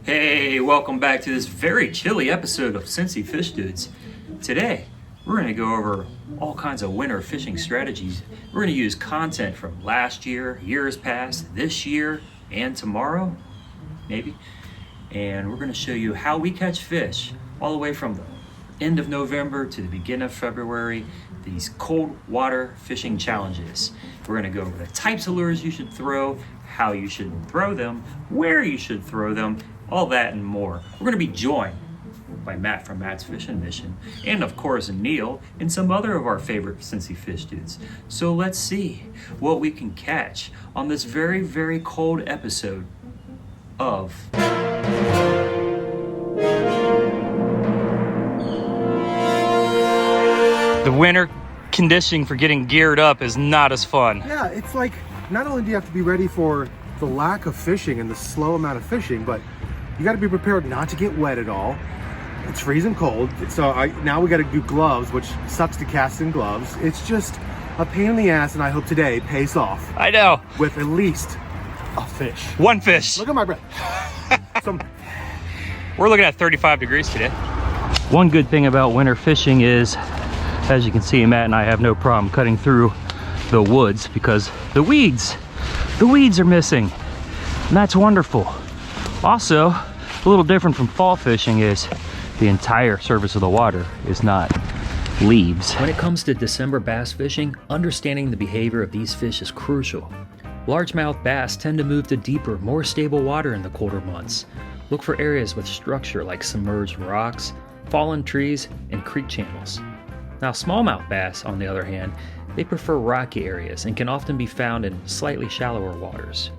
Hey, welcome back to this very chilly episode of Cincy Fish Dudes. Today, we're going to go over all kinds of winter fishing strategies. We're going to use content from last year, years past, this year, and tomorrow, maybe. And we're going to show you how we catch fish all the way from the end of November to the beginning of February, these cold water fishing challenges. We're going to go over the types of lures you should throw, how you should throw them, where you should throw them, all that and more. We're going to be joined by Matt from Matt's Fishing Mission, and of course Neil and some other of our favorite Cincy Fish Dudes. So let's see what we can catch on this very, very cold episode of the winter conditioning for getting geared up is not as fun. Yeah, it's like not only do you have to be ready for the lack of fishing and the slow amount of fishing, but you got to be prepared not to get wet at all. It's freezing cold, so now we got to do gloves, which sucks to cast in gloves. It's just a pain in the ass, and I hope today pays off. I know. With at least a fish. One fish. Look at my breath. We're looking at 35 degrees today. One good thing about winter fishing is, as you can see, Matt and I have no problem cutting through the woods because the weeds are missing, and that's wonderful. Also, a little different from fall fishing is the entire surface of the water is not leaves. When it comes to December bass fishing, understanding the behavior of these fish is crucial. Largemouth bass tend to move to deeper, more stable water in the colder months. Look for areas with structure like submerged rocks, fallen trees, and creek channels. Now, smallmouth bass, on the other hand, they prefer rocky areas and can often be found in slightly shallower waters.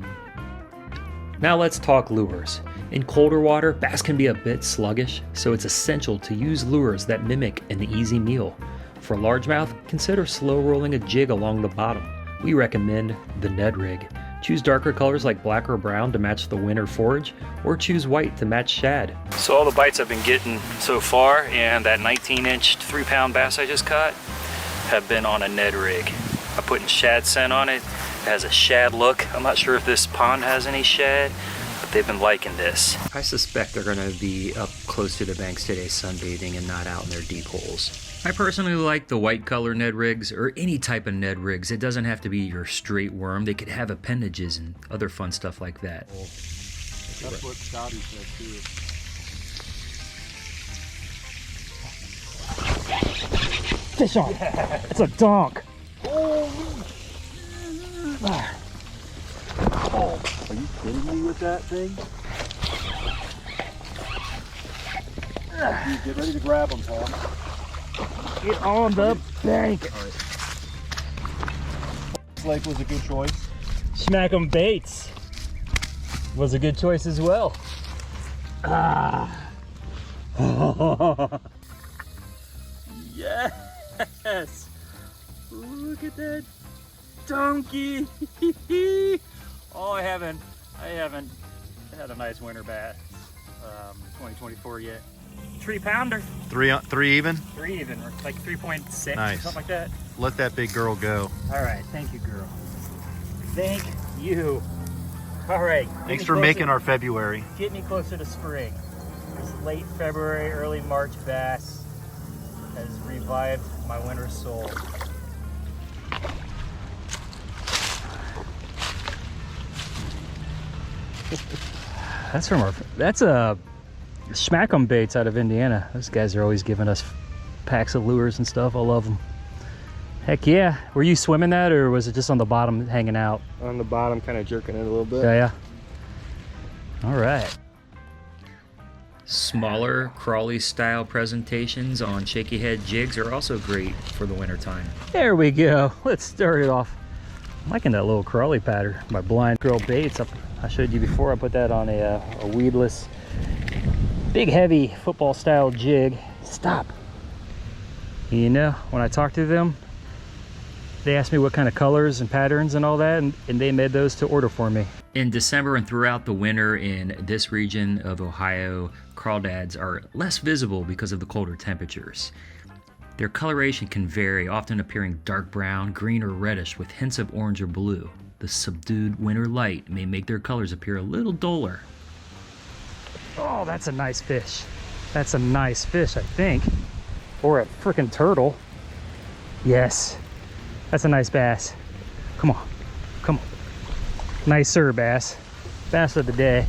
Now let's talk lures. In colder water, bass can be a bit sluggish, so it's essential to use lures that mimic an easy meal. For largemouth, consider slow rolling a jig along the bottom. We recommend the Ned rig. Choose darker colors like black or brown to match the winter forage, or choose white to match shad. So all the bites I've been getting so far, and that 19-inch 3-pound bass I just caught, have been on a Ned rig. I'm putting shad scent on it. It has a shad look. I'm not sure if this pond has any shad, but they've been liking this. I suspect they're gonna be up close to the banks today sunbathing and not out in their deep holes. I personally like the white color Ned rigs, or any type of Ned rigs. It doesn't have to be your straight worm. They could have appendages and other fun stuff like that. That's what Scotty said too. Fish on! Yeah. It's a donk! Oh, are you kidding me with that thing? Dude, get ready to grab them, Tom. Get on the bank! All right. This lake was a good choice. Smack 'em Baits was a good choice as well. Ah! Yes! Look at that donkey! Oh, I haven't had a nice winter bass 2024 yet. 3-pounder. Three even? 3 even, or like 3.6, nice. Something like that. Let that big girl go. All right, thank you, girl. Thank you. All right. Thanks for making our February. Get me closer to spring. This late February, early March bass has revived my winter soul. That's a Smack 'em Baits out of Indiana. Those guys are always giving us packs of lures and stuff. I love them. Heck yeah. Were you swimming that, or was it just on the bottom hanging out? On the bottom, kind of jerking it a little bit. Yeah. All right. Smaller crawly style presentations on shaky head jigs are also great for the winter time. There we go. Let's start it off. I'm liking that little crawly pattern. My blind girl baits. I showed you before. I put that on a weedless, big heavy football style jig. Stop. You know, when I talked to them, they asked me what kind of colors and patterns and all that, and they made those to order for me. In December and throughout the winter in this region of Ohio, crawdads are less visible because of the colder temperatures. Their coloration can vary, often appearing dark brown, green, or reddish with hints of orange or blue. The subdued winter light may make their colors appear a little duller. Oh, that's a nice fish. That's a nice fish, I think. Or a freaking turtle. Yes, that's a nice bass. Come on, come on. Nicer bass. Bass of the day.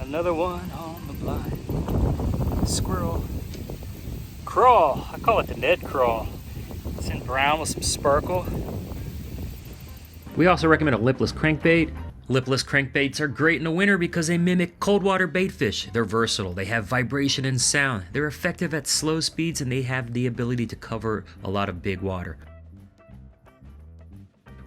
Another one on the blind. Squirrel. Crawl. I call it the Ned crawl. It's in brown with some sparkle. We also recommend a lipless crankbait. Lipless crankbaits are great in the winter because they mimic cold water bait fish. They're versatile, they have vibration and sound, they're effective at slow speeds, and they have the ability to cover a lot of big water.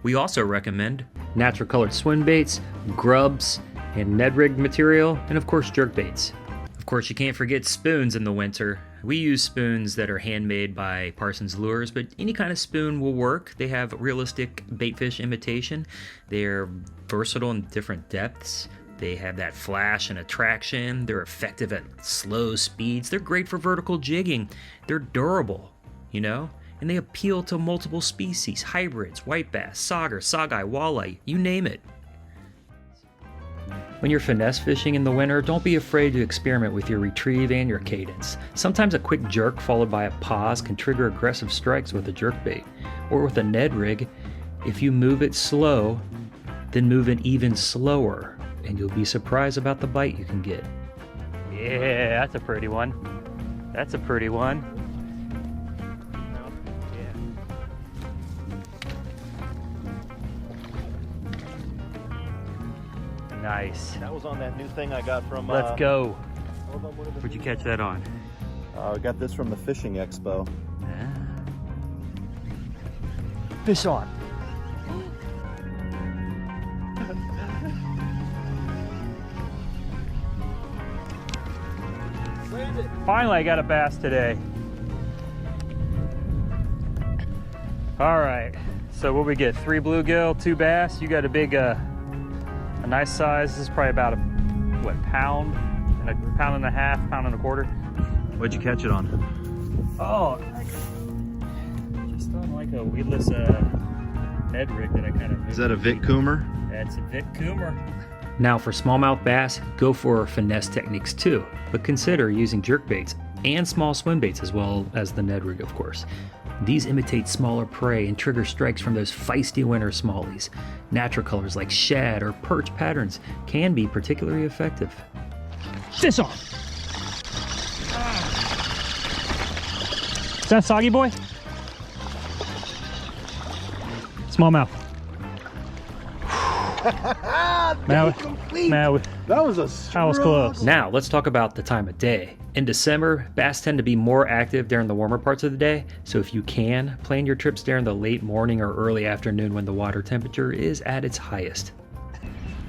We also recommend natural colored swim baits, grubs, and Ned rig material, and of course jerk baits. Of course, you can't forget spoons in the winter. We use spoons that are handmade by Parsons Lures, but any kind of spoon will work. They have realistic baitfish imitation. They're versatile in different depths. They have that flash and attraction. They're effective at slow speeds. They're great for vertical jigging. They're durable, you know? And they appeal to multiple species, hybrids, white bass, sauger, sockeye, walleye, you name it. When you're finesse fishing in the winter, don't be afraid to experiment with your retrieve and your cadence. Sometimes a quick jerk followed by a pause can trigger aggressive strikes with a jerkbait. Or with a Ned rig, if you move it slow, then move it even slower, and you'll be surprised about the bite you can get. Yeah, that's a pretty one. That's a pretty one. Nice. That was on that new thing I got from... Let's go. Where'd you catch that on? I got this from the Fishing Expo. Fish on. Finally, I got a bass today. All right, so what we get? 3 bluegill, 2 bass. You got a big, a nice size. This is probably about a, what, pound and a half, pound and a quarter. What'd you catch it on? Oh, just on like a weedless Ned rig that I kind of... Is that a Vic Coomer? That's a Vic Coomer. Now for smallmouth bass, go for finesse techniques too, but consider using jerkbaits and small swim baits as well as the Ned rig, of course. These imitate smaller prey and trigger strikes from those feisty winter smallies. Natural colors like shad or perch patterns can be particularly effective. Fish on! Is that soggy boy? Smallmouth. That was a That was close. Now let's talk about the time of day. In December, bass tend to be more active during the warmer parts of the day, so if you can, plan your trips during the late morning or early afternoon when the water temperature is at its highest.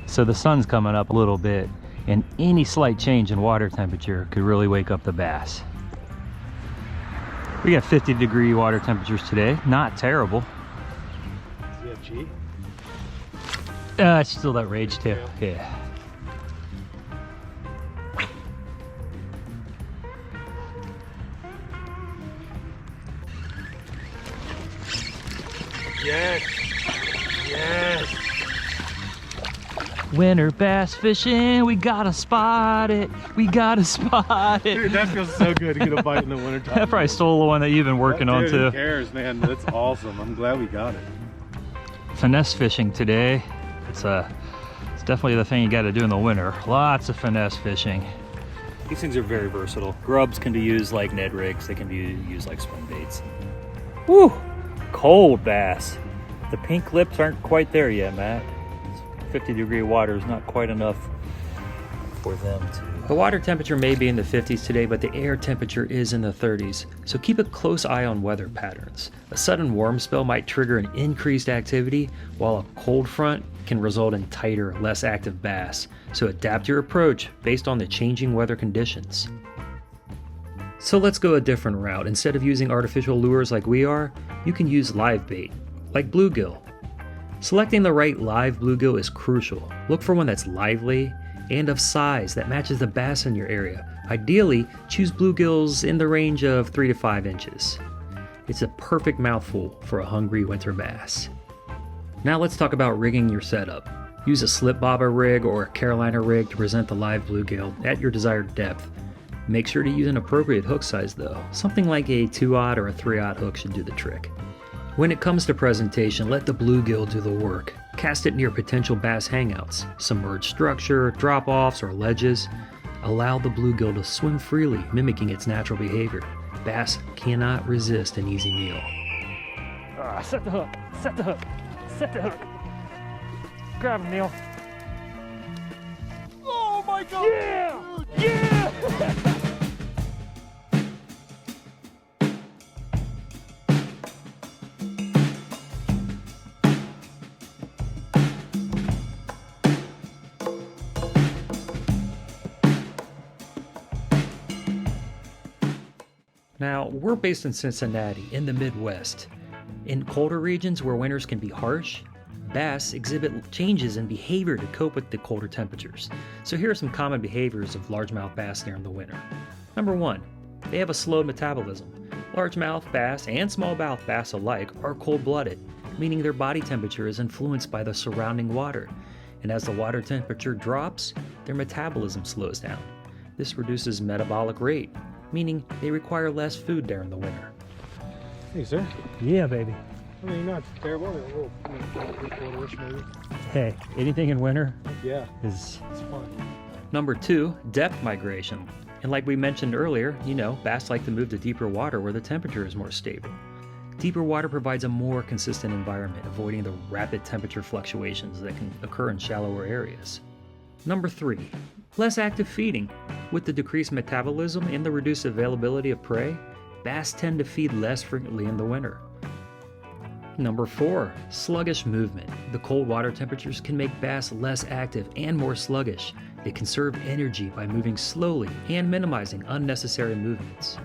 So the sun's coming up a little bit, and any slight change in water temperature could really wake up the bass. We got 50-degree water temperatures today, not terrible. Do you have G? It's still that rage too, yeah. Yes. Yes. Winter bass fishing, we gotta spot it. We gotta spot it. Dude, that feels so good to get a bite in the wintertime. I probably stole the one that you've been working on Dude, too. Who cares, man? That's awesome. I'm glad we got it. Finesse fishing today. It's definitely the thing you gotta do in the winter. Lots of finesse fishing. These things are very versatile. Grubs can be used like Ned rigs. They can be used like swim baits. Woo! Cold bass. The pink lips aren't quite there yet, Matt. 50-degree water is not quite enough for them to... The water temperature may be in the 50s today, but the air temperature is in the 30s, so keep a close eye on weather patterns. A sudden warm spell might trigger an increased activity, while a cold front can result in tighter, less active bass, so adapt your approach based on the changing weather conditions. So let's go a different route. Instead of using artificial lures like we are, you can use live bait, like bluegill. Selecting the right live bluegill is crucial. Look for one that's lively and of size that matches the bass in your area. Ideally, choose bluegills in the range of 3 to 5 inches. It's a perfect mouthful for a hungry winter bass. Now let's talk about rigging your setup. Use a slip bobber rig or a Carolina rig to present the live bluegill at your desired depth. Make sure to use an appropriate hook size though. Something like a 2/0 or a 3/0 hook should do the trick. When it comes to presentation, let the bluegill do the work. Cast it near potential bass hangouts, submerged structure, drop-offs, or ledges. Allow the bluegill to swim freely, mimicking its natural behavior. Bass cannot resist an easy meal. Set the hook, set the hook, set the hook. Grab him, Neil. Oh my god! Yeah! Yeah! Now, we're based in Cincinnati, in the Midwest. In colder regions where winters can be harsh, bass exhibit changes in behavior to cope with the colder temperatures. So here are some common behaviors of largemouth bass during the winter. Number 1, they have a slow metabolism. Largemouth bass and smallmouth bass alike are cold-blooded, meaning their body temperature is influenced by the surrounding water. And as the water temperature drops, their metabolism slows down. This reduces metabolic rate, meaning they require less food during the winter. Hey, sir. Yeah, baby. I mean, not terrible. A little 3/4-ish maybe. Hey, anything in winter Yeah, is it's fun. Number 2, depth migration. And like we mentioned earlier, bass like to move to deeper water where the temperature is more stable. Deeper water provides a more consistent environment, avoiding the rapid temperature fluctuations that can occur in shallower areas. Number 3, less active feeding. With the decreased metabolism and the reduced availability of prey, bass tend to feed less frequently in the winter. Number 4, sluggish movement. The cold water temperatures can make bass less active and more sluggish. They conserve energy by moving slowly and minimizing unnecessary movements.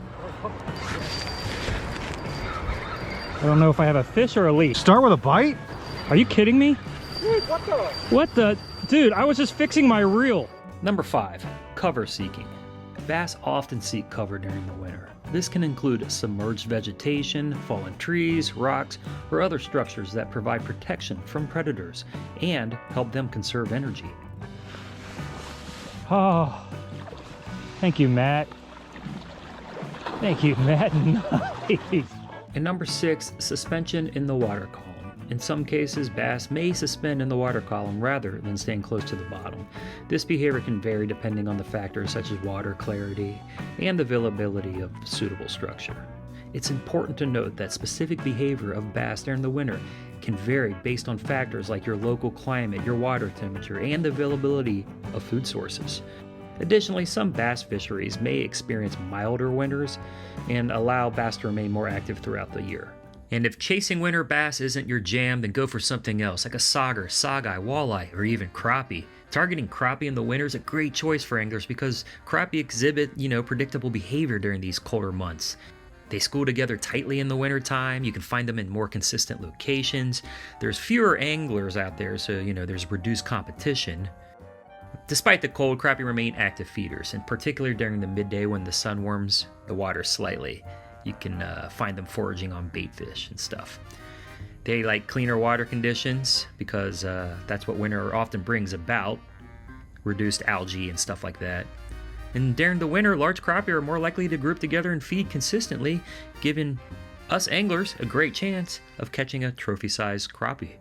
I don't know if I have a fish or a leash. Start with a bite? Are you kidding me? What the? What the? Dude, I was just fixing my reel. Number 5, cover seeking. Bass often seek cover during the winter. This can include submerged vegetation, fallen trees, rocks, or other structures that provide protection from predators and help them conserve energy. Oh, thank you, Matt. Thank you, Matt. Nice. And number 6, suspension in the water column. In some cases, bass may suspend in the water column rather than staying close to the bottom. This behavior can vary depending on the factors such as water clarity and the availability of suitable structure. It's important to note that specific behavior of bass during the winter can vary based on factors like your local climate, your water temperature, and the availability of food sources. Additionally, some bass fisheries may experience milder winters and allow bass to remain more active throughout the year. And if chasing winter bass isn't your jam, then go for something else, like a sauger, saugeye, walleye, or even crappie. Targeting crappie in the winter is a great choice for anglers because crappie exhibit, predictable behavior during these colder months. They school together tightly in the wintertime. You can find them in more consistent locations. There's fewer anglers out there, so, there's reduced competition. Despite the cold, crappie remain active feeders, and particularly during the midday when the sun warms the water slightly. You can find them foraging on bait fish and stuff. They like cleaner water conditions because that's what winter often brings about, reduced algae and stuff like that. And during the winter, large crappie are more likely to group together and feed consistently, giving us anglers a great chance of catching a trophy-sized crappie.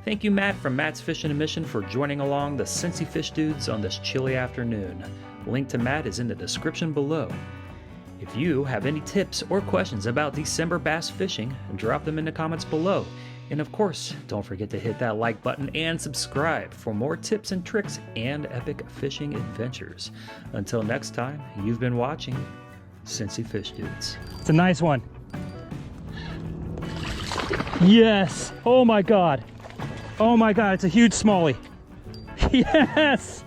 Thank you, Matt from Matt's Fishing and Mission, for joining along the Cincy Fish Dudes on this chilly afternoon. Link to Matt is in the description below. If you have any tips or questions about December bass fishing, drop them in the comments below. And of course, don't forget to hit that like button and subscribe for more tips and tricks and epic fishing adventures. Until next time, you've been watching Cincy Fish Dudes. It's a nice one. Yes. Oh my God. Oh my God, it's a huge smallie. Yes.